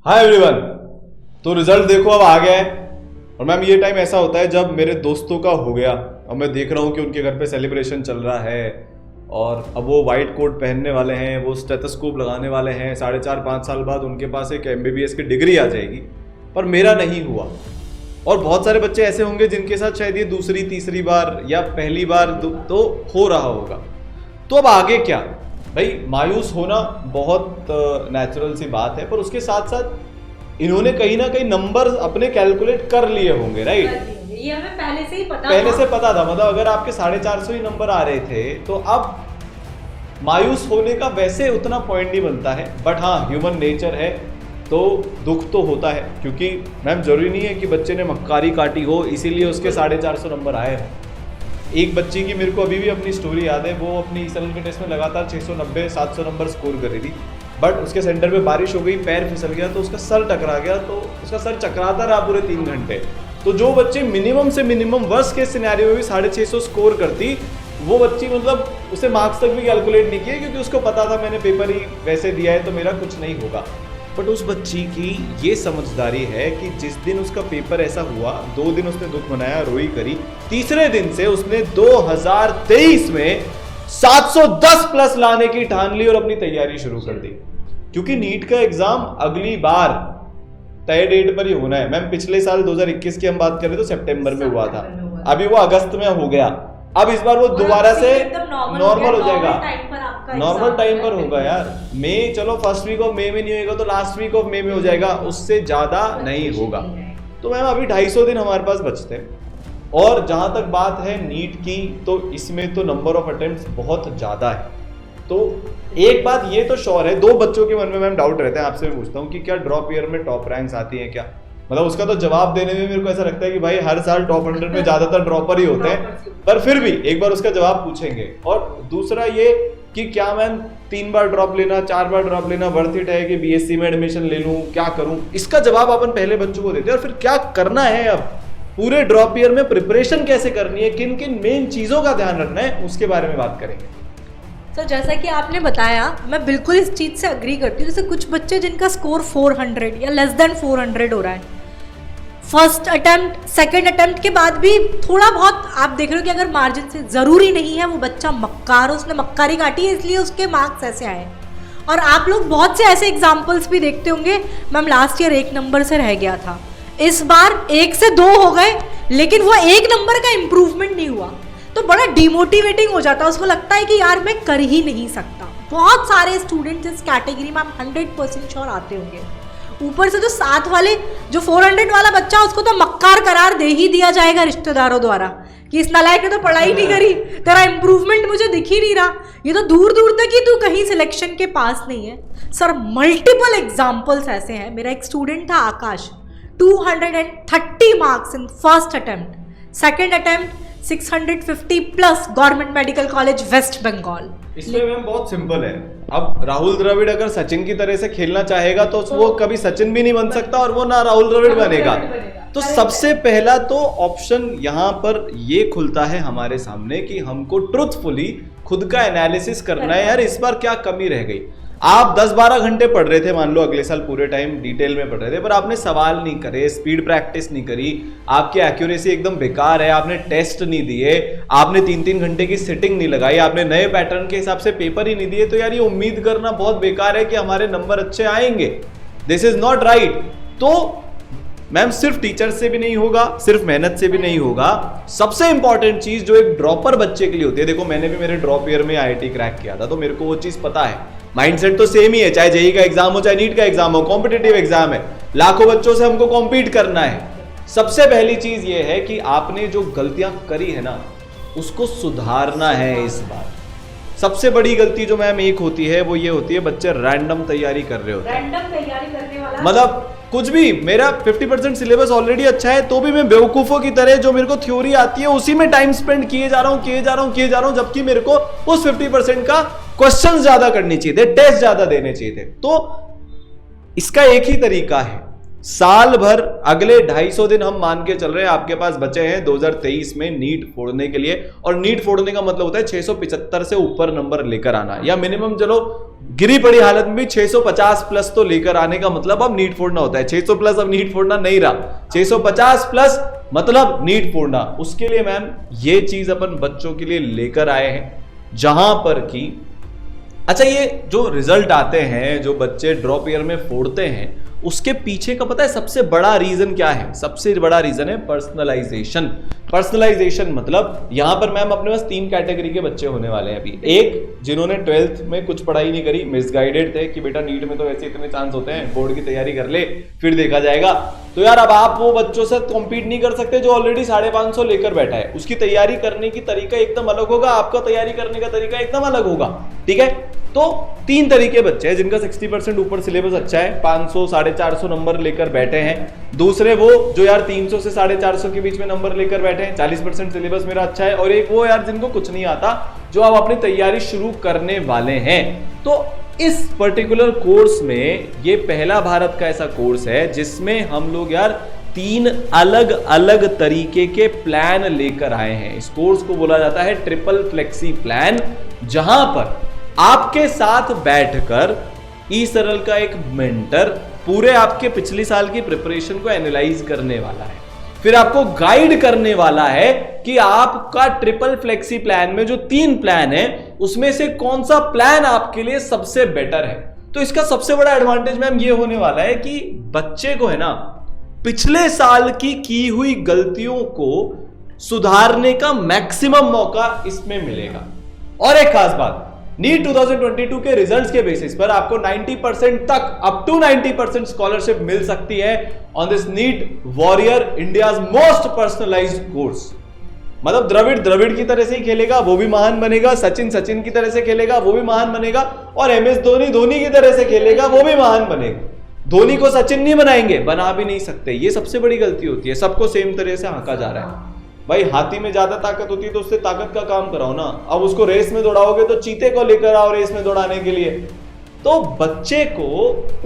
Hi everyone. तो result देखो अब आ गया है। और मैम ये टाइम ऐसा होता है जब मेरे दोस्तों का हो गया और मैं देख रहा हूँ कि उनके घर पे सेलिब्रेशन चल रहा है और अब वो वाइट कोट पहनने वाले हैं, वो स्टेथोस्कोप लगाने वाले हैं, 4.5-5 साल बाद उनके पास एक MBBS की डिग्री आ जाएगी। पर मेरा नहीं हुआ। और बहुत सारे बच्चे ऐसे होंगे जिनके साथ शायद ये दूसरी तीसरी बार या पहली बार तो हो रहा होगा। तो अब आगे क्या भाई, मायूस होना बहुत नेचुरल सी बात है, पर उसके साथ साथ इन्होंने कहीं ना कहीं नंबर अपने कैलकुलेट कर लिए होंगे, राइट? ये हमें पहले से ही पता था। मतलब अगर आपके 450 ही नंबर आ रहे थे तो अब मायूस होने का वैसे उतना पॉइंट नहीं बनता है। बट हाँ, ह्यूमन नेचर है तो दुख तो होता है, क्योंकि मैम जरूरी नहीं है कि बच्चे ने मक्कारी काटी हो इसीलिए उसके 450 नंबर आए हैं। एक बच्ची की मेरे को अभी भी अपनी स्टोरी याद है। वो अपनी ESL के टेस्ट में लगातार 690-700 नंबर स्कोर कर रही थी, बट उसके सेंटर पे बारिश हो गई, पैर फिसल गया तो उसका सर टकरा गया, तो उसका सर चकराता रहा पूरे 3 घंटे। तो जो बच्चे मिनिमम से मिनिमम वर्स्ट केस सिनेरियो में भी 650 स्कोर करती, वो बच्ची मतलब उसे मार्क्स तक भी कैलकुलेट नहीं किए, क्योंकि उसको पता था मैंने पेपर ही वैसे दिया है तो मेरा कुछ नहीं होगा। बट उस बच्ची की ये समझदारी है कि जिस दिन उसका पेपर ऐसा हुआ, 2 दिन उसने दुख मनाया, रोई करी, तीसरे दिन से उसने 2023 में 710 प्लस लाने की ठान ली और अपनी तैयारी शुरू कर दी। क्योंकि नीट का एग्जाम अगली बार तय डेट पर ही होना है। मैम पिछले साल 2021 की हम बात करें तो सितंबर में हुआ था, अभी वो अगस्त में हो गया। अब इस बार वो दोबारा से नॉर्मल हो जाएगा, नॉर्मल टाइम पर होगा यार। मई, चलो फर्स्ट वीक ऑफ मई में नहीं होगा तो लास्ट वीक ऑफ मई में हो जाएगा, उससे ज्यादा नहीं होगा। तो मैम अभी 250 दिन हमारे पास बचते हैं। और जहां तक बात है नीट की, तो इसमें तो नंबर ऑफ अटेम्प्ट्स बहुत ज्यादा है। तो एक बात ये तो श्योर है, 2 बच्चों के मन में मैम डाउट रहता है, आपसे मैं पूछता हूँ कि क्या ड्रॉप ईयर में टॉप रैंक्स आती हैं क्या? मतलब उसका तो जवाब देने में मेरे को ऐसा लगता है कि भाई हर साल टॉप 100 में ज्यादातर ड्रॉपर ही होते हैं, पर फिर भी एक बार उसका जवाब पूछेंगे। और दूसरा ये कि क्या मैम 3 बार ड्रॉप लेना, 4 बार ड्रॉप लेना वर्थ इट है कि BSc में एडमिशन ले लूं, क्या करूं? इसका जवाब अपन पहले बच्चों को देते हैं। और फिर क्या करना है, अब पूरे ड्रॉप ईयर में प्रिपरेशन कैसे करनी है, किन किन मेन चीजों का ध्यान रखना है, उसके बारे में बात करेंगे। तो जैसा कि आपने बताया, मैं बिल्कुल इस चीज से अग्री करती हूँ। जैसे कुछ बच्चे जिनका स्कोर 400 या लेस देन 400 हो रहा है, फर्स्ट अटेम्प्ट सेकंड अटेम्प्ट के बाद भी थोड़ा बहुत आप देख रहे हो कि अगर मार्जिन से, ज़रूरी नहीं है वो बच्चा मक्कार, उसने मक्कारी काटी है इसलिए उसके मार्क्स ऐसे आए। और आप लोग बहुत से ऐसे एग्जाम्पल्स भी देखते होंगे। मैम लास्ट ईयर 1 नंबर से रह गया था, इस बार 1 से 2 हो गए, लेकिन वो 1 नंबर का इम्प्रूवमेंट नहीं हुआ, तो बड़ा डिमोटिवेटिंग हो जाता है। उसको लगता है कि यार मैं कर ही नहीं सकता। बहुत सारे स्टूडेंट्स इस कैटेगरी में, आप 100% श्योर आते होंगे। ऊपर से जो साथ वाले, जो 400 वाला बच्चा, उसको तो मक्कार करार दे ही दिया जाएगा रिश्तेदारों द्वारा कि इस नालायक ने तो पढ़ाई नहीं करी, तेरा इंप्रूवमेंट मुझे दिख ही नहीं रहा, ये तो दूर दूर तक ही तू कहीं सिलेक्शन के पास नहीं है। सर मल्टीपल एग्जाम्पल्स ऐसे हैं। मेरा एक स्टूडेंट था Akash, 230 marks in first attempt, second attempt 650 plus, government medical college West Bengal. इसमें मैम बहुत सिंपल है। अब राहुल द्रविड़ अगर सचिन की तरह से खेलना चाहेगा तो वो कभी सचिन भी नहीं बन सकता और वो ना राहुल द्रविड़ बनेगा। तो सबसे पहला तो ऑप्शन यहाँ पर ये खुलता है हमारे सामने कि हमको ट्रुथफुली खुद का एनालिसिस करना है। यार इस बार क्या कमी रह गई? आप 10-12 घंटे पढ़ रहे थे, मान लो अगले साल पूरे टाइम डिटेल में पढ़ रहे थे, पर आपने सवाल नहीं करे, स्पीड प्रैक्टिस नहीं करी, आपकी एक्यूरेसी एकदम बेकार है, आपने टेस्ट नहीं दिए, आपने 3-3 घंटे की सिटिंग नहीं लगाई, आपने नए पैटर्न के हिसाब से पेपर ही नहीं दिए, तो यार ये उम्मीद करना बहुत बेकार है कि हमारे नंबर अच्छे आएंगे। This is not right. तो मैम सिर्फ टीचर से भी नहीं होगा, सिर्फ मेहनत से भी नहीं होगा। सबसे इंपॉर्टेंट चीज जो एक ड्रॉपर बच्चे के लिए होती है, देखो मैंने भी मेरे ड्रॉप ईयर में IIT क्रैक किया था, तो मेरे को वो चीज पता है। माइंडसेट तो सेम ही है, चाहे JEE का एग्जाम हो, चाहे नीट का एग्जाम हो, कॉम्पिटिटिव एग्जाम है, लाखों बच्चों से हमको कॉम्पीट करना है। सबसे पहली चीज ये है कि आपने जो गलतियां करी है ना, उसको सुधारना है इस बार। सबसे बड़ी गलती जो मैम एक होती है वो ये होती है, बच्चे रैंडम तैयारी कर रहे होते हैं। रैंडम तैयारी करने वाला मतलब कुछ भी, मेरा 50% सिलेबस ऑलरेडी अच्छा है तो भी मैं बेवकूफों की तरह जो मेरे को थ्योरी आती है उसी में टाइम स्पेंड किए जा रहा हूं, जबकि मेरे को उस 50% का क्वेश्चन ज्यादा करनी चाहिए थे, टेस्ट ज्यादा देने चाहिए थे। तो इसका एक ही तरीका है, साल भर अगले 250 दिन हम मान के चल रहे हैं आपके पास बचे हैं 2023 में नीट फोड़ने के लिए। और नीट फोड़ने का मतलब होता है 675 से ऊपर नंबर लेकर आना, या मिनिमम चलो गिरी पड़ी हालत में भी 650 प्लस तो लेकर आने का मतलब अब नीट फोड़ना होता है। 600 प्लस अब नीट फोड़ना नहीं रहा, 650 प्लस मतलब नीट फोड़ना। उसके लिए मैम ये चीज अपन बच्चों के लिए लेकर आए हैं, जहां पर कि अच्छा ये जो रिजल्ट आते हैं, जो बच्चे ड्रॉप ईयर में फोड़ते हैं, उसके पीछे का पता है सबसे बड़ा रीजन क्या है? सबसे बड़ा रीजन है पर्सनलाइजेशन। पर्सनलाइजेशन मतलब यहां पर मैम अपने पास 3 कैटेगरी के बच्चे होने वाले हैं अभी। एक जिन्होंने 12th में कुछ पढ़ाई नहीं करी, मिसगाइडेड थे कि बेटा नीट में तो ऐसे इतने चांस होते हैं, बोर्ड की तैयारी कर ले फिर देखा जाएगा। तो यार अब आप वो बच्चों से कॉम्पीट नहीं कर सकते जो ऑलरेडी 550 लेकर बैठा है। उसकी तैयारी करने की तरीका एकदम अलग होगा, आपका तैयारी करने का तरीका एकदम अलग होगा, ठीक है। तो 3 तरीके बच्चे हैं जिनका 60% ऊपर सिलेबस अच्छा है, 500 450 नंबर लेकर बैठे हैं। दूसरे वो जो यार 300 से 450 के बीच में नंबर लेकर बैठे हैं, 40% सिलेबस मेरा अच्छा है। और एक वो यार जिनको कुछ नहीं आता, जो अब अपनी तैयारी शुरू करने वाले हैं। तो इस पर्टिकुलर कोर्स में ये पहला भारत का ऐसा कोर्स है जिसमें हम लोग यार 3 अलग अलग तरीके के प्लान लेकर आए हैं। इस कोर्स को बोला जाता है ट्रिपल फ्लेक्सी प्लान, जहां पर आपके साथ बैठकर ई सरल का एक मेंटर पूरे आपके पिछले साल की प्रिपरेशन को एनालाइज करने वाला है, फिर आपको गाइड करने वाला है कि आपका ट्रिपल फ्लेक्सी प्लान में जो 3 प्लान है उसमें से कौन सा प्लान आपके लिए सबसे बेटर है। तो इसका सबसे बड़ा एडवांटेज मैम ये होने वाला है कि बच्चे को है ना पिछले साल की हुई गलतियों को सुधारने का मैक्सिमम मौका इसमें मिलेगा। और एक खास बात, नीट 2022 के रिजल्ट्स के बेसिस पर आपको 90% तक अप टू 90% स्कॉलरशिप मिल सकती है on this NEET warrior, India's most personalised course. मतलब द्रविड़ की तरह से ही खेलेगा वो भी महान बनेगा, सचिन की तरह से खेलेगा वो भी महान बनेगा, और MS धोनी की तरह से खेलेगा वो भी महान बनेगा। धोनी को सचिन नहीं बनाएंगे, बना भी नहीं सकते। ये सबसे बड़ी गलती होती है, सबको सेम तरह से हांका जा रहा है। भाई हाथी में ज्यादा ताकत होती है तो उससे ताकत का काम कराओ ना। अब उसको रेस में दौड़ाओगे तो चीते को लेकर आओ रेस में दौड़ाने के लिए। तो बच्चे को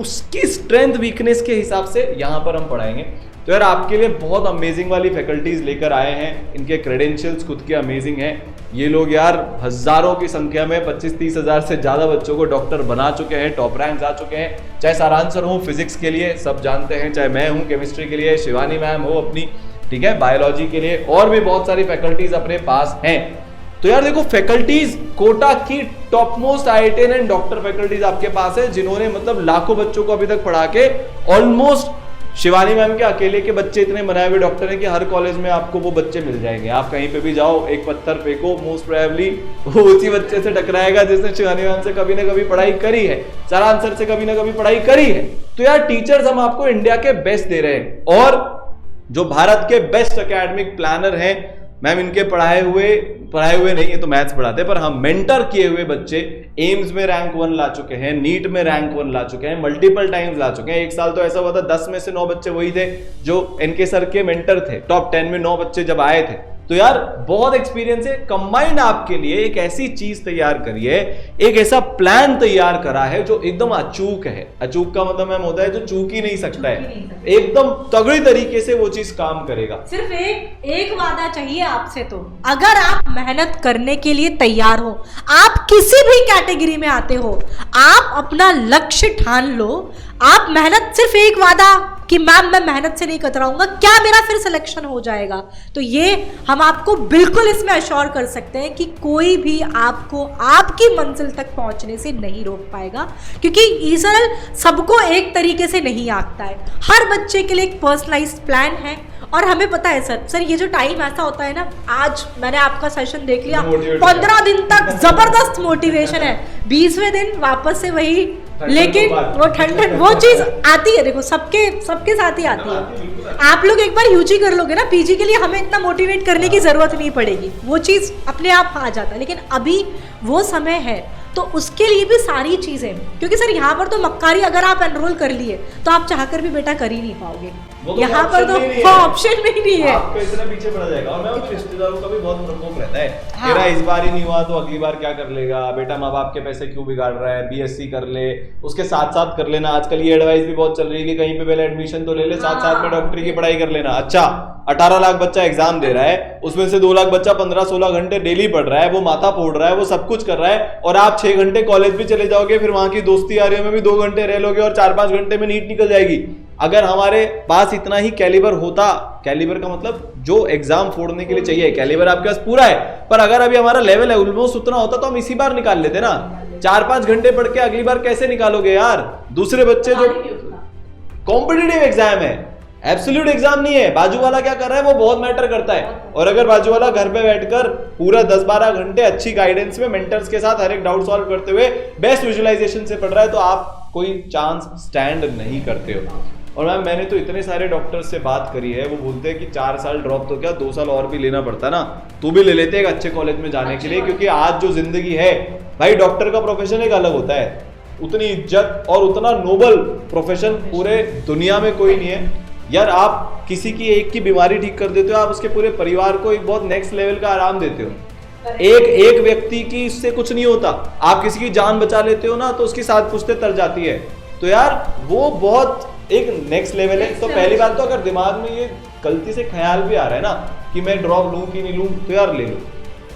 उसकी स्ट्रेंथ वीकनेस के हिसाब से यहां पर हम पढ़ाएंगे। तो यार आपके लिए बहुत अमेजिंग वाली फैकल्टीज लेकर आए हैं, इनके क्रेडेंशियल्स खुद के अमेजिंग हैं। ये लोग यार हजारों की संख्या में 25-30 हजार से ज्यादा बच्चों को डॉक्टर बना चुके हैं, टॉप रैंक्स आ चुके हैं। चाहे सारांसर हो फिजिक्स के लिए, सब जानते हैं, चाहे मैं हूं केमिस्ट्री के लिए, शिवानी मैम हो अपनी, ठीक है, बायोलॉजी के लिए, और भी बहुत सारी फैकल्टीज अपने पास हैं। तो यार देखो फैकल्टीज कोटा की top most IITian and doctor faculties आपके पास है, जिन्होंने मतलब लाखों बच्चों को अभी तक पढ़ा के ऑलमोस्ट शिवानी मैम के अकेले के बच्चे इतने बनाए हुए डॉक्टर हैं कि हर कॉलेज में आपको वो बच्चे मिल जाएंगे। आप कहीं पे भी जाओ, एक पत्थर फेंको, मोस्ट प्रोबेबली वो उसी बच्चे से टकराएगा जिसने शिवानी मैम से कभी ना कभी पढ़ाई करी है, सारांसर से कभी ना कभी पढ़ाई करी है। तो यार टीचर्स हम आपको इंडिया के बेस्ट दे रहे हैं, और जो भारत के बेस्ट एकेडमिक प्लानर हैं मैम, इनके पढ़ाए हुए नहीं है तो मैथ्स पढ़ाते हैं, पर हम मेंटर किए हुए बच्चे एम्स में रैंक 1 ला चुके हैं, नीट में रैंक 1 ला चुके हैं, मल्टीपल टाइम्स ला चुके हैं। एक साल तो ऐसा हुआ था 10 में से 9 बच्चे वही थे जो एनके सर के मेंटर थे, टॉप 10 में 9 बच्चे जब आए थे। तो यार बहुत एक्सपीरियंस है। कंबाइंड आपके लिए एक ऐसी चीज तैयार करी है, एक ऐसा प्लान तैयार करा है जो एकदम अचूक है। अचूक का मतलब मैम होता है जो चूक ही नहीं सकता है, एकदम तगड़ी तरीके से वो चीज काम करेगा। सिर्फ एक वादा चाहिए आपसे, तो अगर आप मेहनत करने के लिए तैयार हो, आप किसी भी कैटेगरी में आते हो, आप अपना लक्ष्य ठान लो, आप मेहनत, सिर्फ एक वादा कि मैम मैं मेहनत से नहीं कतराऊंगा, क्या मेरा फिर सिलेक्शन हो जाएगा? तो ये हम आपको बिल्कुल इसमें अश्योर कर सकते हैं कि कोई भी आपको आपकी मंजिल तक पहुंचने से नहीं रोक पाएगा, क्योंकि ई सरल सबको एक तरीके से नहीं आंकता है। हर बच्चे के लिए एक पर्सनलाइज्ड प्लान है, और हमें पता है सर ये जो टाइम ऐसा होता है ना, आज मैंने आपका सेशन देख लिया, 15 दिन तक जबरदस्त मोटिवेशन है, 20वें दिन वापस से वही, लेकिन वो ठंड वो चीज आती है, देखो सबके साथ ही आती है। आप लोग एक बार यूजी कर लोगे ना पीजी के लिए, हमें इतना मोटिवेट करने की जरूरत नहीं पड़ेगी, वो चीज अपने आप आ जाता है। लेकिन अभी वो समय है, तो उसके लिए भी सारी चीजें, क्योंकि सर यहाँ पर तो मक्कारी अगर आप एनरोल कर लिए तो आप चाहकर भी बेटा कर ही नहीं पाओगे, यहाँ पर तो ऑप्शन में ही नहीं है, आपका इतना पीछे पड़ा जाएगा। और मैं अपने रिश्तेदारों का भी बहुत प्रकोप रहता है, तेरा इस बार ही नहीं हुआ तो अगली बार क्या कर लेगा, बेटा माँ बाप के पैसे क्यों बिगाड़ रहा है, BSc कर ले, उसके साथ साथ कर लेना। आजकल ये एडवाइस भी बहुत चल रही है कि कहीं पे पहले एडमिशन तो ले ले, साथ साथ में डॉक्टरी की पढ़ाई कर लेना। अच्छा 18 लाख बच्चा एग्जाम दे रहा है, उसमें से 2 लाख बच्चा 15-16 घंटे डेली पढ़ रहा है, वो माथा फोड़ रहा है, वो सब कुछ कर रहा है, और आप 6 घंटे कॉलेज भी चले जाओगे, फिर वहां की दोस्ती यारियों में भी 2 घंटे रह लोगे और 4-5 घंटे में नीट निकल जाएगी। अगर हमारे पास इतना ही कैलिबर होता, कैलिबर का मतलब जो एग्जाम फोड़ने के लिए चाहिए, कैलिबर आपके पास पूरा है, पर अगर अभी हमारा लेवल है ऑलमोस्ट उतना होता तो हम इसी बार निकाल लेते ना। 4-5 घंटे पढ़ के अगली बार कैसे निकालोगे यार? दूसरे बच्चे जो कॉम्पिटिटिव एग्जाम है, एब्सोल्यूट एग्जाम नहीं है, बाजू वाला क्या कर रहा है वो बहुत मैटर करता है। और अगर बाजू वाला घर पे बैठकर पूरा 10-12 घंटे अच्छी गाइडेंस में मेंटर्स के साथ हर एक डाउट सॉल्व करते हुए बेस्ट विजुअलाइजेशन से पढ़ रहा है तो आप कोई चांस स्टैंड नहीं करते हो। और मैम मैंने तो इतने सारे डॉक्टर्स से बात करी है, वो बोलते हैं कि 4 साल ड्रॉप तो क्या 2 साल और भी लेना पड़ता ना, तो भी ले लेते हैं एक अच्छे कॉलेज में जाने के लिए, क्योंकि आज जो जिंदगी है भाई, डॉक्टर का प्रोफेशन एक अलग होता है, उतनी इज्जत और उतना नोबल प्रोफेशन पूरे दुनिया में कोई नहीं है यार। आप किसी की एक की बीमारी ठीक कर देते हो, आप उसके पूरे परिवार को एक बहुत नेक्स्ट लेवल का आराम देते हो। एक व्यक्ति की इससे कुछ नहीं होता, आप किसी की जान बचा लेते हो ना तो उसकी 7 पुश्तें तर जाती है, तो यार वो बहुत एक नेक्स्ट लेवल है। तो पहली बात तो अगर दिमाग में ये गलती से ख्याल भी आ रहा है ना कि मैं ड्रॉप लूं कि नहीं लूं, तो यार ले लो,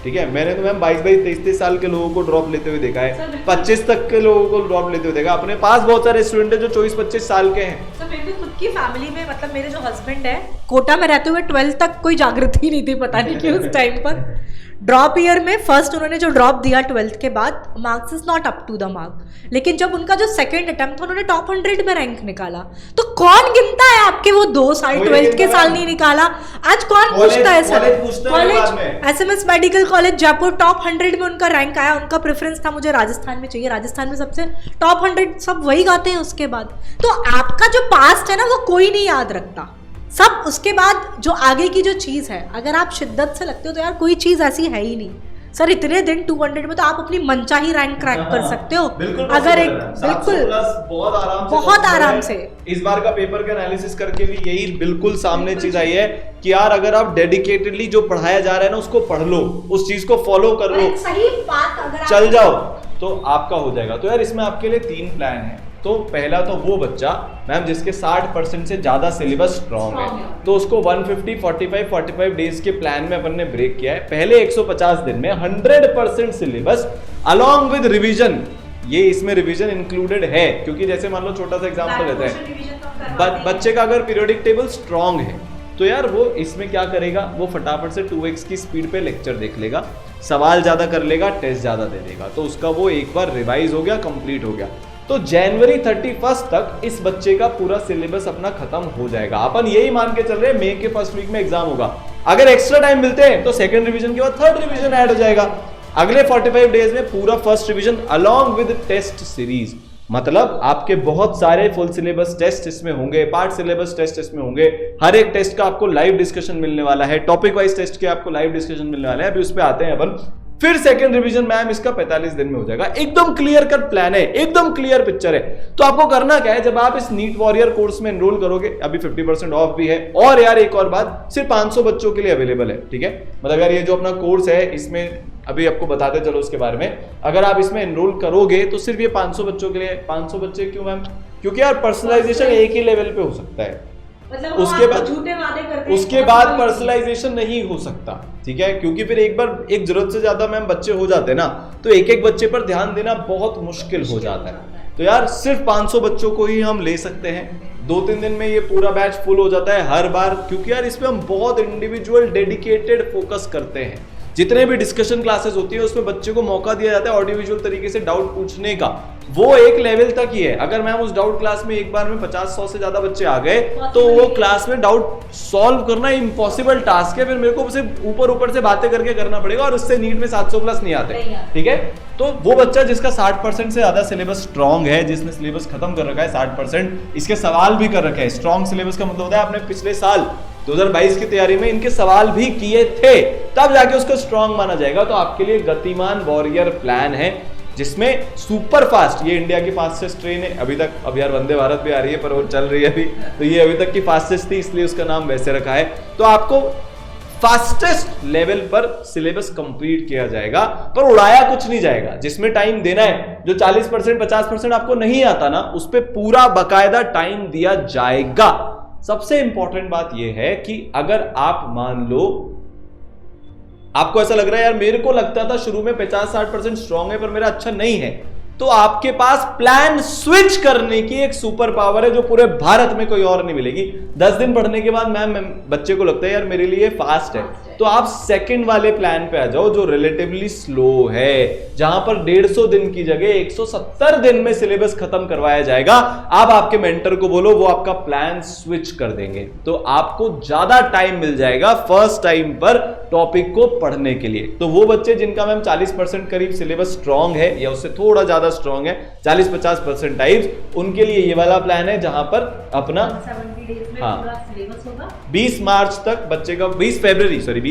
ठीक है। मैंने तो मैम 22-22, 23-23 साल के लोगों को ड्रॉप लेते हुए देखा है, 25 तक के लोगों को ड्रॉप लेते हुए देखा। अपने पास बहुत सारे स्टूडेंट है जो 24-25 साल के हैं। तो मेरी खुद की फैमिली में, मतलब मेरे जो हस्बैंड है, कोटा में रहते हुए 12 तक कोई जागृति नहीं थी, पता नहीं क्यों उस टाइम पर। ड्रॉप ईयर में फर्स्ट उन्होंने जो ड्रॉप दिया 12th के बाद, marks is not up to the mark, लेकिन जब उनका जो सेकंड अटेम्प्ट था उन्होंने टॉप 100 में रैंक निकाला। तो कौन गिनता है आपके वो 2 साल 12th के साल नहीं निकाला? आज कौन पूछता है sir? College SMS medical college Jaipur top 100 में उनका रैंक आया, उनका प्रेफरेंस था मुझे राजस्थान में चाहिए, राजस्थान में सबसे टॉप 100 सब वही गाते हैं उसके बाद। तो आपका जो पास्ट है ना वो कोई नहीं याद रखता, सब उसके बाद जो आगे की जो चीज है, अगर आप शिद्दत से लगते हो तो यार कोई चीज ऐसी है ही नहीं सर। इतने दिन 200 में तो आप अपनी मनचाही रैंक क्रैक कर सकते हो। अगर एक बिल्कुल बहुत आराम से इस बार का पेपर का एनालिसिस करके भी यही बिल्कुल सामने चीज आई है कि यार अगर आप डेडिकेटेडली जो पढ़ाया जा रहा है ना उसको पढ़ लो, उस चीज को फॉलो कर लो, सही बात अगर चल जाओ तो आपका हो जाएगा। तो यार इसमें आपके लिए 3 प्लान है। तो पहला तो वो बच्चा मैम जिसके 60% से ज्यादा सिलेबस स्ट्रॉन्ग है, तो उसको 150, 45 डेज के प्लान में अपन ने ब्रेक किया है। पहले 150 दिन में 100% सिलेबस अलॉन्ग विद रिवीजन, ये इसमें रिवीजन इंक्लूडेड है, क्योंकि जैसे मान लो छोटा सा एग्जांपल लेते हैं, बच्चे का अगर पीरियोडिक टेबल स्ट्रॉन्ग है तो यार वो इसमें क्या करेगा, वो फटाफट से 2x की स्पीड पे लेक्चर देख लेगा, सवाल ज्यादा कर लेगा, टेस्ट ज्यादा दे देगा, तो उसका वो एक बार रिवाइज हो गया, कंप्लीट हो गया। तो जनवरी 31 तक इस बच्चे का पूरा सिलेबस अपना खत्म हो जाएगा। अपन यही मान के चल रहे हैं मई के फर्स्ट वीक में एग्जाम होगा। अगर एक्स्ट्रा टाइम मिलते हैं तो सेकंड रिवीजन के बाद थर्ड रिवीजन ऐड हो जाएगा। अगले 45 डेज में पूरा first revision along with test series, मतलब आपके बहुत सारे फुल सिलेबस टेस्ट इसमें होंगे, पार्ट सिलेबस टेस्ट इसमें होंगे, हर एक टेस्ट का आपको लाइव डिस्कशन मिलने वाला है, टॉपिक वाइज टेस्ट के आपको लाइव डिस्कशन मिलने वाले हैं। अभी उस पर आते हैं अपन। फिर सेकंड रिवीजन मैम इसका 45 दिन में हो जाएगा। एकदम क्लियर कट प्लान है, एकदम क्लियर पिक्चर है। तो आपको करना क्या है, जब आप इस नीट वॉरियर कोर्स में एनरोल करोगे, अभी 50% ऑफ भी है, और यार एक और बात, सिर्फ 500 बच्चों के लिए अवेलेबल है, ठीक है। मतलब यार ये जो अपना कोर्स है इसमें अभी आपको बताते चलो उसके बारे में, अगर आप इसमें एनरोल करोगे तो सिर्फ ये 500 बच्चों के लिए। 500 बच्चे क्यों मैम? क्योंकि यार पर्सनलाइजेशन एक ही लेवल पे हो सकता है, मतलब उसके बाद पर्सनलाइजेशन नहीं हो सकता, ठीक है। क्योंकि फिर एक बार एक जरूरत से ज्यादा मैम बच्चे हो जाते हैं ना, तो एक एक बच्चे पर ध्यान देना बहुत मुश्किल हो जाता है। तो यार सिर्फ 500 बच्चों को ही हम ले सकते हैं, 2-3 दिन में ये पूरा बैच फुल हो जाता है हर बार, क्योंकि यार इसमें हम बहुत इंडिविजुअल डेडिकेटेड फोकस करते हैं। जितने भी डिस्कशन क्लासेस होती है उसमें बच्चे को मौका दिया जाता है ऑडियो विजुअल तरीके से डाउट पूछने का, वो एक लेवल तक ही है। अगर मैम उस डाउट क्लास में एक बार में 50-100 से ज्यादा बच्चे आ गए तो वो क्लास में डाउट सॉल्व करना इम्पॉसिबल टास्क है, फिर मेरे को सिर्फ ऊपर से बातें करके करना पड़ेगा, और उससे नीट में 700 प्लस नहीं आते, ठीक है। तो वो बच्चा जिसका 60% से ज्यादा सिलेबस स्ट्रॉन्ग है, जिसने सिलेबस खत्म कर रखा है 60%, इसके सवाल भी कर रखे हैं। स्ट्रॉन्ग सिलेबस का मतलब होता है आपने पिछले साल 2022 की तैयारी में इनके सवाल भी किए थे, तब जाके उसको स्ट्रॉन्ग माना जाएगा। तो आपके लिए गतिमान वॉरियर प्लान है, जिसमें सुपर फास्ट, ये इंडिया की फास्टेस्ट ट्रेन है अभी तक। अब यार वंदे भारत भी आ रही है पर वो चल रही है अभी, तो ये अभी तक की फास्टेस्ट थी इसलिए उसका नाम वैसे रखा है। तो आपको फास्टेस्ट लेवल पर सिलेबस कंप्लीट किया जाएगा, पर उड़ाया कुछ नहीं जाएगा। जिसमें टाइम देना है, जो 40% 50% आपको नहीं आता ना, उस पर पूरा बकायदा टाइम दिया जाएगा। सबसे इंपॉर्टेंट बात यह है कि अगर आप मान लो आपको ऐसा लग रहा है यार मेरे को लगता था शुरू में 50-60% स्ट्रांग है पर मेरा अच्छा नहीं है, तो आपके पास प्लान स्विच करने की एक सुपर पावर है जो पूरे भारत में कोई और नहीं मिलेगी। 10 दिन पढ़ने के बाद मैम बच्चे को लगता है यार मेरे लिए फास्ट है, तो आप सेकंड वाले प्लान पे आ जाओ जो रिलेटिवली स्लो है, जहां पर 150 दिन की जगह 170 दिन में सिलेबस खत्म करवाया जाएगा। आप आपके मेंटर को बोलो वो आपका प्लान स्विच कर देंगे, तो आपको ज्यादा टाइम मिल जाएगा फर्स्ट टाइम पर टॉपिक को पढ़ने के लिए। तो वो बच्चे जिनका मैम 40% करीब सिलेबस स्ट्रांग है या उससे थोड़ा ज्यादा स्ट्रांग है, 40-50% टाइप्स, उनके लिए ये वाला प्लान है जहां पर अपना 70 डेज में हाँ। पूरा सिलेबस होगा। 20 मार्च तक बच्चे का 20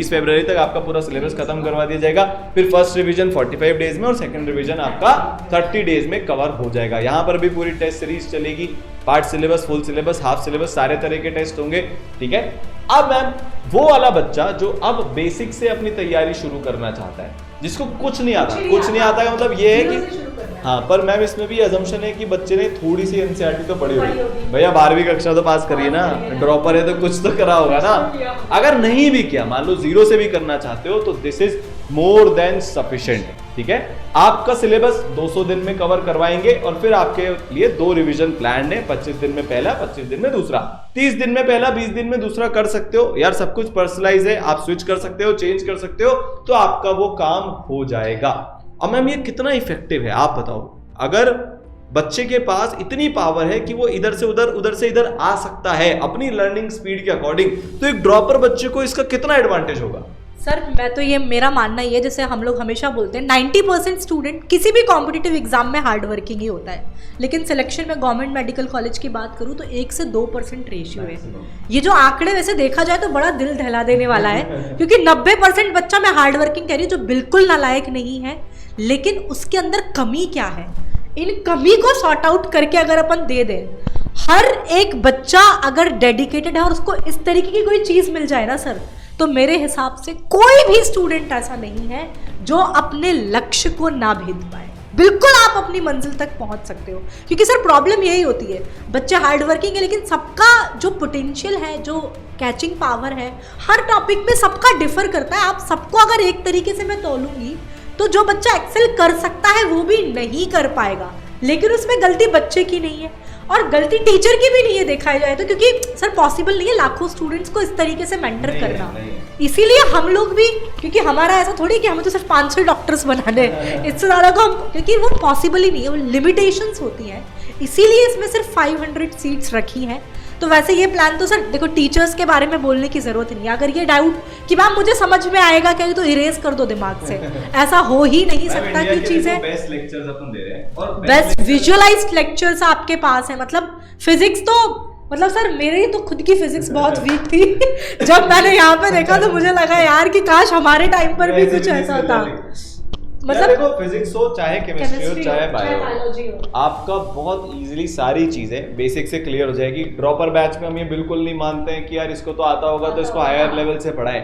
फरवरी तक आपका पूरा सिलेबस खत्म करवा दिया जाएगा। फिर फर्स्ट रिवीजन 45 डेज में और सेकंड रिवीजन आपका 30 डेज में कवर हो जाएगा। यहां पर भी पूरी टेस्ट सीरीज चलेगी, part syllabus, full syllabus, half syllabus, सारे तरह के टेस्ट होंगे, ठीक है। अब मैम वो वाला बच्चा जो अब बेसिक से अपनी तैयारी शुरू करना चाहता है, जिसको कुछ नहीं आता का मतलब ये है कि हाँ, पर मैम इसमें भी अजम्पशन है कि बच्चे ने थोड़ी सी एनसीईआरटी तो पढ़ी होगी, भैया 12वीं कक्षा तो पास करिए ना, ड्रॉपर है तो कुछ तो करा होगा ना। अगर नहीं भी किया, मान लो 0 से भी करना चाहते हो, तो this is more than sufficient, ठीक है। आपका सिलेबस 200 दिन में कवर करवाएंगे और फिर आपके लिए 2 रिवीजन प्लान है, 25 दिन में पहला, 25 दिन में दूसरा, 30 दिन में पहला, 20 दिन में दूसरा कर सकते हो यार, सब कुछ पर्सनलाइज है, आप स्विच कर सकते हो, चेंज कर सकते हो, तो आपका वो काम हो जाएगा। अब मैम ये कितना इफेक्टिव है आप बताओ, अगर बच्चे के पास इतनी पावर है कि वो इधर से इधर आ सकता है अपनी लर्निंग स्पीड के अकॉर्डिंग, तो एक ड्रॉपर बच्चे को इसका कितना एडवांटेज होगा? सर मैं तो ये मेरा मानना ये, जैसे हम लोग हमेशा बोलते हैं 90% स्टूडेंट किसी भी कॉम्पिटिटिव एग्जाम में हार्ड वर्किंग ही होता है, लेकिन सिलेक्शन में गवर्नमेंट मेडिकल कॉलेज की बात करूँ तो 1 से 2% रेशियो है। ये जो आंकड़े वैसे देखा जाए तो बड़ा दिल दहला देने वाला है, क्योंकि 90% बच्चा मैं हार्ड वर्किंग कह रही हूँ जो बिल्कुल नालायक नहीं है, लेकिन उसके अंदर कमी क्या है, इन कमी को सॉर्ट आउट करके अगर अपन दे दें, हर एक बच्चा अगर डेडिकेटेड है और उसको इस तरीके की कोई चीज़ मिल जाए ना सर, तो मेरे हिसाब से कोई भी स्टूडेंट ऐसा नहीं है जो अपने लक्ष्य को ना भेद पाए। बिल्कुल आप अपनी मंजिल तक पहुंच सकते हो, क्योंकि सर प्रॉब्लम यही होती है, बच्चे हार्ड वर्किंग है लेकिन सबका जो पोटेंशियल है, जो कैचिंग पावर है, हर टॉपिक में सबका डिफर करता है। आप सबको अगर एक तरीके से मैं तोलूंगी तो जो बच्चा एक्सेल कर सकता है वो भी नहीं कर पाएगा, लेकिन उसमें गलती बच्चे की नहीं है और गलती टीचर की भी नहीं है देखा जाए तो, क्योंकि सर पॉसिबल नहीं है लाखों स्टूडेंट्स को इस तरीके से मेंटर करना। इसीलिए हम लोग भी, क्योंकि हमारा ऐसा थोड़ी कि हमें तो सिर्फ 500 डॉक्टर्स बनाने इससे ज़्यादा को हम, क्योंकि वो पॉसिबल ही नहीं है, वो लिमिटेशंस होती हैं, इसीलिए इसमें सिर्फ 500 सीट्स रखी हैं। तो वैसे ये प्लान तो सर देखो टीचर्स के बारे में बोलने की जरूरत नहीं है, अगर ये डाउट कि मैम मुझे समझ में आएगा क्या, तो इरेज कर दो दिमाग से, ऐसा हो ही नहीं सकता कि चीजें। बेस्ट लेक्चर्स अपन दे रहे हैं और बेस्ट विजुअलाइज्ड लेक्चर्स आपके पास है, मतलब फिजिक्स तो मतलब सर मेरी तो खुद की फिजिक्स बहुत वीक थी जब मैंने यहाँ पे देखा तो मुझे लगा यार कि काश हमारे टाइम पर भी कुछ ऐसा था। मतलब देखो फिजिक्स हो चाहे केमिस्ट्री हो चाहे बायोलॉजी हो, आपका बहुत इजीली सारी चीजें बेसिक से क्लियर हो जाएगी। ड्रॉपर बैच में हम ये बिल्कुल नहीं मानते हैं कि यार इसको तो आता होगा तो इसको हायर लेवल से पढ़ाएं।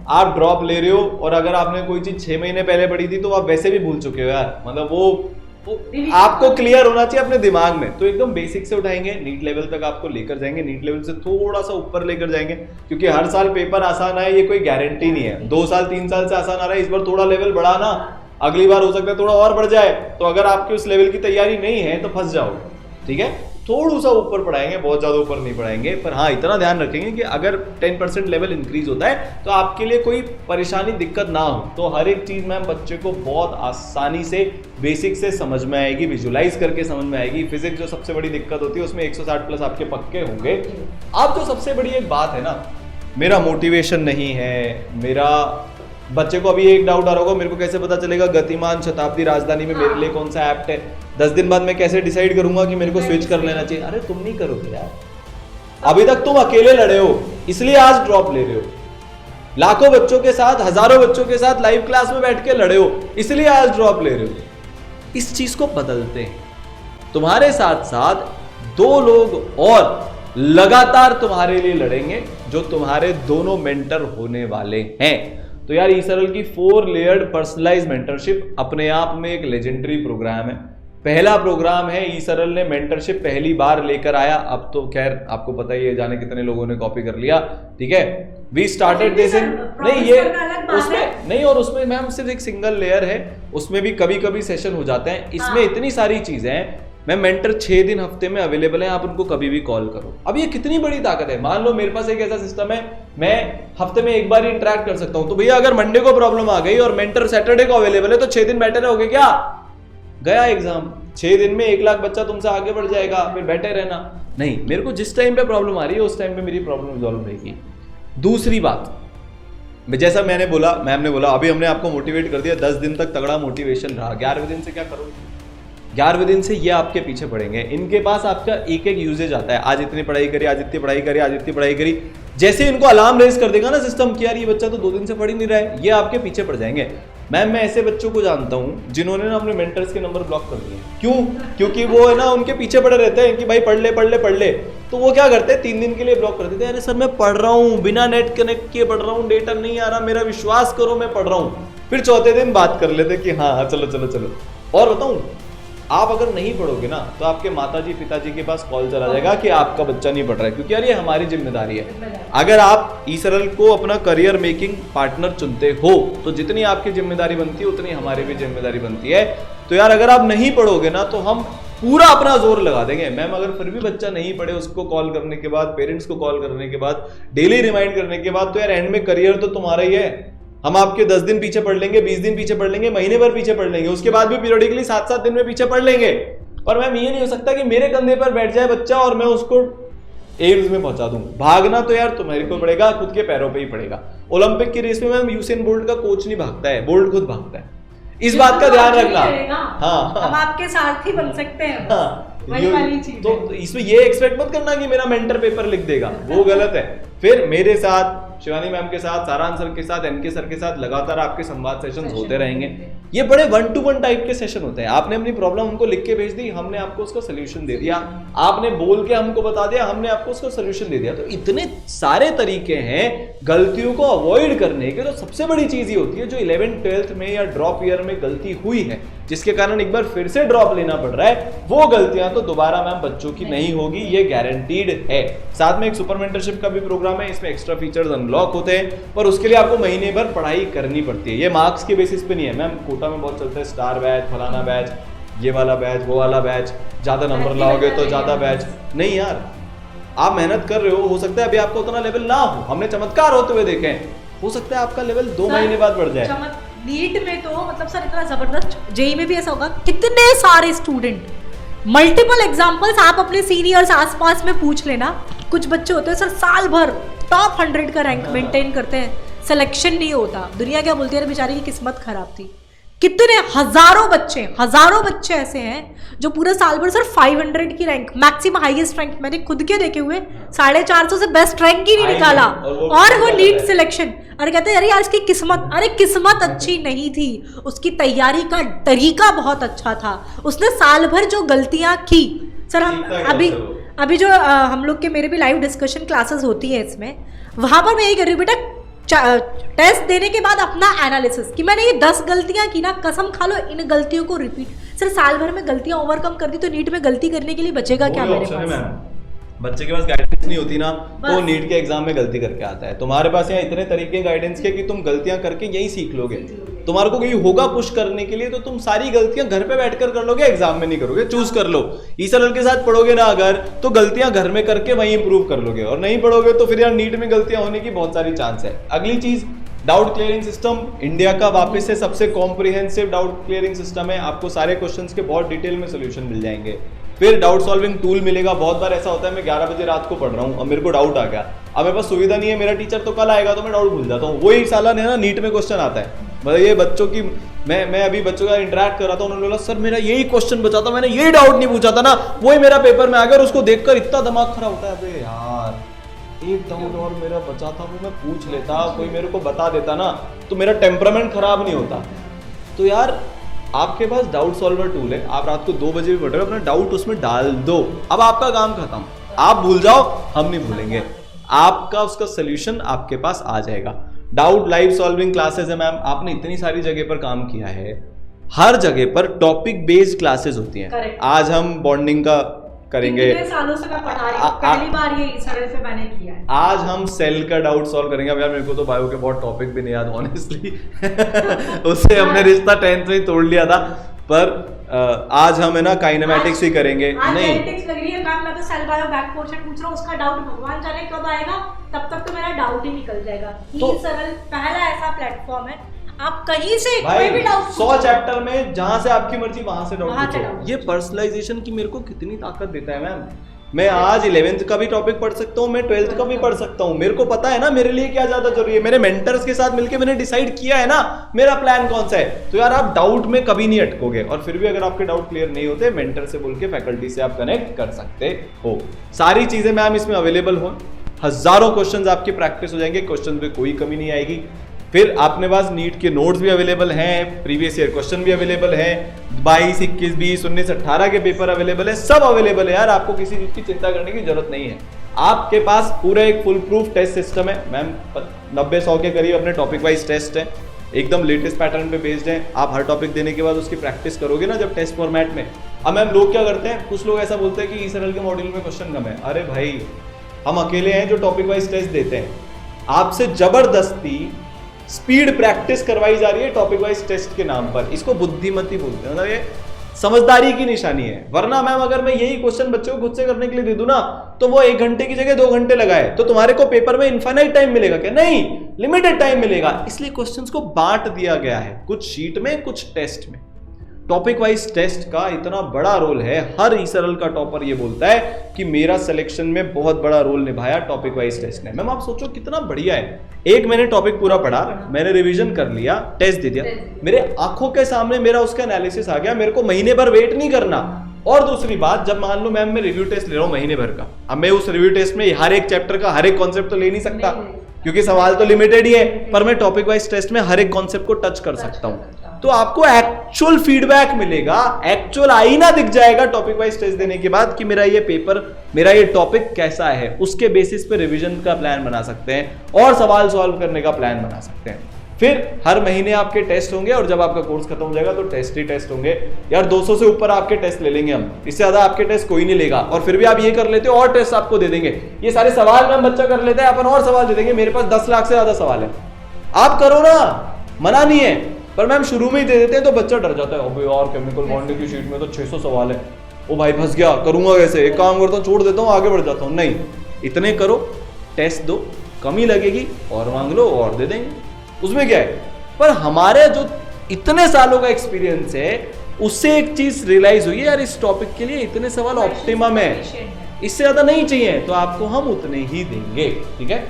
आप ड्रॉप ले रहे हो और अगर आपने कोई चीज 6 महीने पहले पढ़ी थी तो आप वैसे भी भूल चुके हो यार, मतलब वो आपको क्लियर होना चाहिए अपने दिमाग में। तो एकदम बेसिक से उठाएंगे, नीट लेवल तक आपको लेकर जाएंगे, नीट लेवल से थोड़ा सा ऊपर लेकर जाएंगे, क्योंकि हर साल पेपर आसान आए ये कोई गारंटी नहीं है। 2 साल 3 साल से आसान आ रहा है, इस बार थोड़ा लेवल बढ़ा ना, अगली बार हो सकता है थोड़ा और बढ़ जाए, तो अगर आपकी उस लेवल की तैयारी नहीं है तो फंस जाओगे, ठीक है। थोड़ा सा ऊपर पढ़ाएंगे, बहुत ज़्यादा ऊपर नहीं पढ़ाएंगे, पर हाँ इतना ध्यान रखेंगे कि अगर 10% लेवल इंक्रीज होता है तो आपके लिए कोई परेशानी दिक्कत ना हो। तो हर एक चीज़ मैम बच्चे को बहुत आसानी से बेसिक से समझ में आएगी, विजुलाइज करके समझ में आएगी। फिजिक्स जो सबसे बड़ी दिक्कत होती है उसमें 160 प्लस आपके पक्के होंगे। अब जो सबसे बड़ी एक बात है ना, मेरा मोटिवेशन नहीं है, मेरा बच्चे को अभी एक डाउट आ रहा होगा, मेरे को कैसे पता चलेगा गतिमान शताब्दी राजधानी में मेरे लिए कौन सा ऐप्ट है, 10 दिन बाद मैं कैसे डिसाइड करूंगा कि मेरे को स्विच कर लेना चाहिए। अरे तुम नहीं करोगे यार, अभी तक तुम अकेले लड़े हो इसलिए आज ड्रॉप ले रहे हो, लाखों बच्चों के साथ, हजारों बच्चों के साथ लाइव क्लास में बैठ के लड़े हो इसलिए आज ड्रॉप ले रहे हो। इस चीज को बदलते हैं, तुम्हारे साथ साथ 2 लोग और लगातार तुम्हारे लिए लड़ेंगे जो तुम्हारे दोनों मेंटर होने वाले हैं। तो यार ई सरल की 4 लेयर्ड पर्सनलाइज मेंटरशिप अपने आप में एक लेजेंडरी प्रोग्राम है। पहला प्रोग्राम है, ई सरल ने मेंटरशिप पहली बार लेकर आया। अब तो खैर आपको पता ही है, जाने कितने लोगों ने कॉपी कर लिया, ठीक है। वी स्टार्टेड दिस इन, नहीं ये उसमें नहीं, और उसमें मैम सिर्फ एक सिंगल लेयर है, उसमें भी कभी कभी सेशन हो जाते हैं। इसमें इतनी सारी चीजें हैं। मैं मेंटर 6 दिन हफ्ते में अवेलेबल है, आप उनको कभी भी कॉल करो। अब ये कितनी बड़ी ताकत है। मान लो मेरे पास एक ऐसा सिस्टम है, मैं हफ्ते में एक बार ही इंटरेक्ट कर सकता हूं, तो भैया अगर मंडे को प्रॉब्लम आ गई और मेंटर सैटरडे को अवेलेबल है तो 6 दिन बैठे रहोगे क्या? गया एग्जाम। 6 दिन में 1 लाख बच्चा तुमसे आगे बढ़ जाएगा, फिर बैठे रहना नहीं। मेरे को जिस टाइम पे प्रॉब्लम आ रही है उस टाइम पे मेरी प्रॉब्लम रिजॉल्व रहेगी। दूसरी बात, जैसा मैंने बोला, मैम ने बोला, अभी हमने आपको मोटिवेट कर दिया, 10 दिन तक तगड़ा मोटिवेशन रहा। 11वें दिन से क्या करोगे? 11वें दिन से ये आपके पीछे पड़ेंगे। इनके पास आपका एक एक यूजेज आता है, आज इतनी पढ़ाई करी, आज इतनी पढ़ाई करी, आज इतनी पढ़ाई करी। जैसे इनको अलार्म रेज कर देगा ना सिस्टम कि यार ये बच्चा तो 2 दिन से पढ़ ही नहीं रहा है, ये आपके पीछे पड़ जाएंगे। मैम मैं ऐसे बच्चों को जानता हूं जिन्होंने ना अपने मेंटर्स के नंबर ब्लॉक कर दिए। क्यों? क्योंकि वो है ना उनके पीछे पड़े रहते हैं कि भाई पढ़ ले पढ़ ले पढ़ ले। तो वो क्या करते हैं, 3 दिन के लिए ब्लॉक कर देते हैं। अरे सर मैं पढ़ रहा हूँ, बिना नेट कनेक्ट किए पढ़ रहा हूँ, डेटा नहीं आ रहा, मेरा विश्वास करो मैं पढ़ रहा हूँ। फिर चौथे दिन बात कर लेते कि हाँ चलो चलो चलो। और बताऊं, आप अगर नहीं पढ़ोगे ना तो आपके माताजी पिताजी के पास कॉल चला जाएगा कि आपका बच्चा नहीं पढ़ रहा है, क्योंकि यार ये हमारी जिम्मेदारी है। अगर आप ई सरल को अपना करियर मेकिंग पार्टनर चुनते हो तो जितनी आपकी जिम्मेदारी बनती है उतनी हमारी भी जिम्मेदारी बनती है। तो यार अगर आप नहीं पढ़ोगे ना तो हम पूरा अपना जोर लगा देंगे। मैम अगर फिर भी बच्चा नहीं पढ़े, उसको कॉल करने के बाद, पेरेंट्स को कॉल करने के बाद, डेली रिमाइंड करने के बाद, तो यार एंड में करियर तो तुम्हारा ही है। हम आपके 10 दिन पीछे पढ़ लेंगे, 20 दिन पीछे पढ़ लेंगे, महीने भर पीछे पढ़ लेंगे, उसके बाद भी पीरियडिकली 7-7 दिन में पीछे पढ़ लेंगे। पर मैम ये नहीं हो सकता कि मेरे कंधे पर बैठ जाए बच्चा और मैं उसको एम्स में पहुंचा दूं। भागना तो यार तुम्हारे को पड़ेगा, खुद के पैरों पे ही पड़ेगा। ओलंपिक की रेस में मैम यूसेन बोल्ट का कोच नहीं भागता है, बोल्ट खुद भागता है। इस बात का ध्यान रखना। हाँ, हम आपके सारथी बन सकते हैं। हाँ, वही वाली चीज तो इसमें ये एक्सपेक्ट मत करना कि मेरा मेंटर पेपर लिख देगा, वो गलत है। फिर मेरे साथ, शिवानी मैम के साथ, सारांश सर के साथ, एनके सर के साथ लगातार आपके संवाद सेशंस होते रहेंगे। ये बड़े 1-to-1 टाइप के सेशन होते हैं। आपने अपनी प्रॉब्लम हमको लिख के भेज दी, हमने आपको उसका सोल्यूशन दे दिया। आपने बोल के हमको बता दिया, हमने आपको उसका सोल्यूशन दे दिया। तो इतने सारे तरीके हैं गलतियों को अवॉइड करने के। तो सबसे बड़ी चीज ये होती है जो 11th-12th में या ड्रॉप ईयर में गलती हुई है, जिसके कारण एक बार फिर से ड्रॉप लेना पड़ रहा है, वो गलतियां तो दोबारा मैम बच्चों की नहीं होगी, ये गारंटीड है। साथ में एक सुपर मेंटरशिप का भी प्रोग्राम है, इसमें एक्स्ट्रा फीचर्स अनलॉक होते हैं, पर उसके लिए आपको महीने भर पढ़ाई करनी पड़ती है। ये मार्क्स के बेसिस पे नहीं है मैम। कोटा में बहुत चलता है स्टार बैच, फलाना बैच, ये वाला बैच, वो वाला बैच, ज्यादा नंबर लाओगे तो ज्यादा बैच। नहीं यार, आप मेहनत कर रहे हो सकता है अभी आपका उतना लेवल ना हो, हमने चमत्कार होते हुए देखे हैं, हो सकता है आपका लेवल 2 महीने बाद बढ़ जाए। नीट में तो मतलब सर इतना जबरदस्त, जेई में भी ऐसा होगा, कितने सारे स्टूडेंट, मल्टीपल एग्जांपल्स आप अपने सीनियर्स आसपास में पूछ लेना। कुछ बच्चे होते हैं सर साल भर टॉप 100 का रैंक मेंटेन करते हैं, सिलेक्शन नहीं होता। दुनिया क्या बोलती है, बेचारी की किस्मत खराब थी। कितने हजारों बच्चे ऐसे हैं जो पूरे साल भर सर 500 की रैंक, मैक्सिमम हाईएस्ट रैंक मैंने खुद के देखे हुए, 450 से बेस्ट रैंक ही नहीं निकाला, और वो नीट सिलेक्शन। अरे कहते हैं अरे यार इसकी किस्मत, अरे किस्मत अच्छी नहीं थी, उसकी तैयारी का तरीका बहुत अच्छा था, उसने साल भर जो गलतियां की। सर हम अभी जो हम लोग के मेरे भी लाइव डिस्कशन क्लासेस होती है इसमें, वहां पर मैं यही कर रही हूँ बेटा, टेस्ट देने के बाद अपना एनालिसिस कि मैंने ये 10 गलतियां की ना, कसम खा लो इन गलतियों को रिपीट। सर साल भर में गलतियां ओवरकम कर दी तो नीट में गलती करने के लिए बचेगा क्या मेरे पास? बच्चे के पास गाइडेंस नहीं होती ना तो नीट के एग्जाम में गलती करके आता है। तुम्हारे पास यहाँ इतने तरीके गाइडेंस के कि तुम गलतियां करके यही सीख लोगे। तुम्हारे को कहीं होगा पुश करने के लिए तो तुम सारी गलतियां घर पे बैठकर कर लोगे, एग्जाम में नहीं करोगे। चूज कर लो, ई सरल के साथ पढ़ोगे ना अगर, तो गलतियां घर में करके वहीं इंप्रूव कर लोगे, और नहीं पढ़ोगे तो फिर यार नीट में गलतियां होने की बहुत सारी चांस है। अगली चीज, डाउट क्लियरिंग सिस्टम इंडिया का वापस से सबसे कॉम्प्रिहेंसिव डाउट क्लियरिंग सिस्टम है। आपको सारे क्वेश्चंस के बहुत डिटेल में सोल्यूशन मिल जाएंगे। फिर डाउट सॉल्विंग टूल मिलेगा। बहुत बार ऐसा होता है मैं 11 बजे रात को पढ़ रहा हूँ, अब मेरे को डाउट आ गया, अब मेरे पास सुविधा नहीं है, मेरा टीचर तो कल आएगा तो मैं डाउट भूल जाता हूँ। वही साला ना नीट में क्वेश्चन आता है, मतलब ये बच्चों की, मैं अभी बच्चों का इंटरेक्ट कर रहा था, उन्होंने बोला सर मेरा यही क्वेश्चन बचा था, मैंने यही डाउट नहीं पूछा था ना, वही मेरा पेपर में आ गया, और उसको देखकर इतना दिमाग खराब होता है। अबे यार एक डाउट और मेरा बचा था, वो मैं पूछ लेता, कोई मेरे को बता देता ना, तो मेरा टेम्परामेंट खराब नहीं होता। तो यार आपके पास डाउट सॉल्वर टूल है, आप रात को 2 बजे भी पढ़ रहे हो, अपना डाउट उसमें डाल दो, अब आपका काम खत्म। आप भूल जाओ, हम नहीं भूलेंगे, आपका उसका सोल्यूशन आपके पास आ जाएगा। डाउट लाइव सॉल्विंग क्लासेस है मैम, आपने इतनी सारी जगह पर काम किया है, हर जगह पर टॉपिक बेस्ड क्लासेस होती हैं। Correct. आज हम बॉन्डिंग का करेंगे, कितने सालों से मैं पढ़ा रही हूँ, पहली बार ये सरल पे मैंने किया है। आज हम सेल का डाउट सॉल्व करेंगे। अब यार मेरे को तो बायो के बहुत टॉपिक भी नहीं याद ऑनेस्टली उससे हमने रिश्ता 10th में ही तोड़ लिया था। पर आज हम है ना काइनेमैटिक्स ही करेंगे। नहीं लग रही है मैम, मैं तो सेल बायो बैक पोर्शन पूछ रहा हूँ, उसका डाउट भगवान जाने कब आएगा, तब तक तो मेरा डाउट ही निकल जाएगा। तो सरल पहला ऐसा प्लेटफॉर्म है, आप कहीं से कोई भी डाउट 100 चैप्टर में जहां से आपकी मर्जी वहां से वहां से डाउट डाउट। ये पर्सनलाइजेशन की मेरे को कितनी ताकत देता है मैम। मैं आज 11th का भी टॉपिक पढ़ सकता हूँ, मैं 12th का भी पढ़ सकता हूँ। मेरे को पता है ना मेरे लिए क्या ज्यादा जरूरी है। मेरे मेंटर्स के साथ मिलकर मैंने डिसाइड किया है ना मेरा प्लान कौन सा है। तो यार आप डाउट में कभी नहीं अटकोगे, और फिर भी अगर आपके डाउट क्लियर नहीं होते, मेंटर से बोल के फैकल्टी से आप कनेक्ट कर सकते हो। सारी चीजें मैम इसमें अवेलेबल हो, हजारों क्वेश्चंस आपकी प्रैक्टिस हो जाएंगे, क्वेश्चन पे कोई कमी नहीं आएगी। फिर आपने पास नीट के नोट्स भी अवेलेबल हैं, प्रीवियस ईयर क्वेश्चन भी अवेलेबल है, 22, 21, 20, 19, 18 के पेपर अवेलेबल है, सब अवेलेबल है यार। आपको किसी चीज की चिंता करने की जरूरत नहीं है। आपके पास पूरा एक फुल प्रूफ टेस्ट सिस्टम है मैम। 90-100 के करीब अपने टॉपिक वाइज टेस्ट है, एकदम लेटेस्ट पैटर्न पे बेस्ड है। आप हर टॉपिक देने के बाद उसकी प्रैक्टिस करोगे ना जब टेस्ट फॉर्मेट में। अब मैम लोग क्या करते हैं, कुछ लोग ऐसा बोलते हैं कि सरल के मॉड्यूल में क्वेश्चन कम है। अरे भाई हम अकेले हैं जो टॉपिक वाइज टेस्ट देते हैं। आपसे जबरदस्ती स्पीड प्रैक्टिस करवाई जा रही है टॉपिक वाइज टेस्ट के नाम पर। इसको बुद्धिमती बोलते हैं, मतलब ये समझदारी की निशानी है। वरना मैम अगर मैं यही क्वेश्चन बच्चों को खुद से करने के लिए दे दूं ना, तो वो 1 घंटे की जगह 2 घंटे लगाए, तो तुम्हारे को पेपर में इनफाइनाइट टाइम मिलेगा क्या? नहीं, लिमिटेड टाइम मिलेगा। इसलिए क्वेश्चंस को बांट दिया गया है, कुछ शीट में कुछ टेस्ट में। टॉपिक वाइज टेस्ट का इतना बड़ा रोल है। हर ई-सरल का टॉपर ये बोलता है कि मेरा सिलेक्शन में बहुत बड़ा रोल निभाया टॉपिक वाइज टेस्ट ने। मैम आप सोचो कितना बढ़िया है। एक मैंने टॉपिक पूरा पढ़ा, मैंने रिवीजन कर लिया, टेस्ट दे दिया, मेरे आंखों के सामने मेरा उसका एनालिसिस आ गया, मेरे को महीने भर वेट नहीं करना। और दूसरी बात, जब मान लो मैम मैं रिव्यू टेस्ट ले रहा हूं महीने भर का, अब मैं उस रिव्यू टेस्ट में हर एक चैप्टर का हर एक कॉन्सेप्ट तो ले नहीं सकता क्योंकि सवाल तो लिमिटेड ही है, पर मैं टॉपिक वाइज टेस्ट में हर एक कॉन्सेप्ट को टच कर सकता हूं। तो आपको एक्चुअल फीडबैक मिलेगा, एक्चुअल आईना दिख जाएगा टॉपिक वाइज टेस्ट देने के बाद कि मेरा ये पेपर, मेरा ये टॉपिक कैसा है। उसके बेसिस पे रिवीजन का प्लान बना सकते हैं और सवाल सॉल्व करने का प्लान बना सकते हैं। फिर हर महीने आपके टेस्ट होंगे और जब आपका कोर्स खत्म हो जाएगा तो टेस्ट ही टेस्ट होंगे। यार 200 से ऊपर आपके टेस्ट ले लेंगे हम, इससे ज्यादा आपके टेस्ट कोई नहीं लेगा। और फिर भी आप ये कर लेते हो और टेस्ट आपको दे देंगे। ये सारे सवाल मैम बच्चा कर लेता है, अपन और सवाल दे देंगे। मेरे पास 10 लाख से ज्यादा सवाल है, आप करो ना, मना नहीं है, पर मैम शुरू में ही दे देते हैं तो बच्चा डर जाता है। अबे यार केमिकल बॉन्डिंग की शीट में तो 600 सवाल है, ओ भाई फंस गया, करूंगा कैसे, एक काम करता हूँ छोड़ देता हूँ आगे बढ़ जाता हूँ। नहीं, इतने करो, टेस्ट दो, कमी लगेगी और मांग लो और दे देंगे, उसमें क्या है। पर हमारे जो इतने सालों का एक्सपीरियंस है उससे एक चीज रियलाइज हुई है, यार इस टॉपिक के लिए इतने सवाल ऑप्टिमम है, इससे ज्यादा नहीं चाहिए, तो आपको हम उतने ही देंगे। ठीक है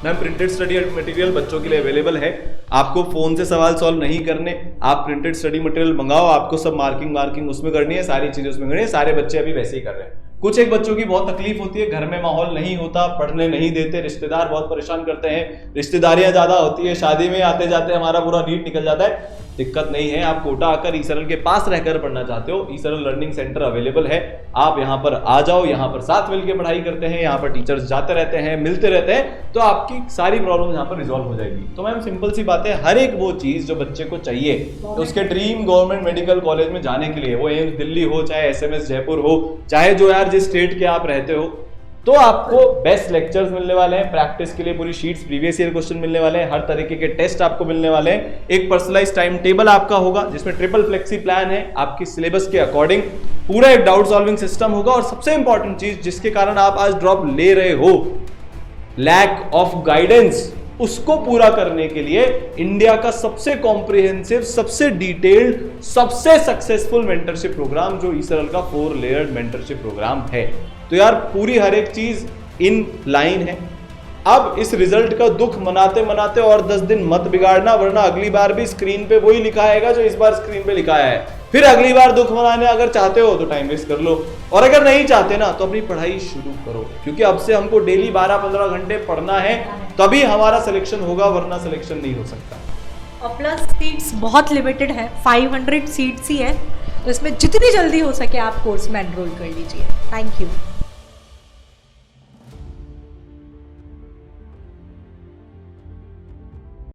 मैम, प्रिंटेड स्टडी मटेरियल बच्चों के लिए अवेलेबल है। आपको फोन से सवाल सॉल्व नहीं करने, आप प्रिंटेड स्टडी मटेरियल मंगाओ, आपको सब मार्किंग उसमें करनी है, सारी चीजें उसमें करनी है। सारे बच्चे अभी वैसे ही कर रहे हैं। कुछ एक बच्चों की बहुत तकलीफ होती है, घर में माहौल नहीं होता, पढ़ने नहीं देते, रिश्तेदार बहुत परेशान करते हैं, रिश्तेदारियां ज्यादा होती है, शादी में आते जाते हमारा पूरा नीट निकल जाता है। दिक्कत नहीं है, आप कोटा आकर ई-सरल के पास रहकर पढ़ना चाहते हो, ई-सरल लर्निंग सेंटर अवेलेबल है। आप यहाँ पर आ जाओ, यहाँ पर साथ मिलकर पढ़ाई करते हैं, यहाँ पर टीचर्स जाते रहते हैं, मिलते रहते हैं, तो आपकी सारी प्रॉब्लम यहाँ पर रिजॉल्व हो जाएगी। तो मैम सिंपल सी बात है, हर एक वो चीज जो बच्चे को चाहिए, तो उसके ड्रीम गवर्नमेंट मेडिकल कॉलेज में जाने के लिए, वो एम्स दिल्ली हो, चाहे SMS जयपुर हो, चाहे जो यार जिस स्टेट के आप रहते हो, तो आपको बेस्ट लेक्चर्स मिलने वाले हैं, प्रैक्टिस के लिए पूरी शीट्स, प्रीवियस ईयर क्वेश्चन मिलने वाले हैं, हर तरीके के टेस्ट आपको मिलने वाले हैं, एक पर्सनलाइज टाइम टेबल आपका होगा जिसमें ट्रिपल फ्लेक्सी प्लान है, आपकी सिलेबस के अकॉर्डिंग पूरा एक डाउट सॉल्विंग सिस्टम होगा। और सबसे इंपॉर्टेंट चीज जिसके कारण आप आज ड्रॉप ले रहे हो, लैक ऑफ गाइडेंस, उसको पूरा करने के लिए इंडिया का सबसे कॉम्प्रिहेंसिव, सबसे डिटेल्ड, सबसे सक्सेसफुल मेंटरशिप प्रोग्राम जो ई-सरल का 4 लेयर्ड मेंटरशिप प्रोग्राम है। तो यार पूरी हर एक चीज इन लाइन है। अब इस रिजल्ट का दुख मनाते मनाते और 10 दिन मत बिगाड़ना, वरना अगली बार भी स्क्रीन पे वही लिखा आएगा जो इस बार स्क्रीन पे लिखा है। फिर अगली बार दुख मनाने अगर चाहते हो तो टाइम वेस्ट कर लो, और अगर नहीं चाहते ना तो अपनी पढ़ाई शुरू करो, क्योंकि अब से हमको डेली 12-15 घंटे पढ़ना है, तभी हमारा सिलेक्शन होगा, वरना सिलेक्शन नहीं हो सकता। और प्लस सीट्स बहुत लिमिटेड है, 500 सीट्स ही है, तो इसमें जितनी जल्दी हो सके आप कोर्स में एनरोल कर लीजिए। Thank you.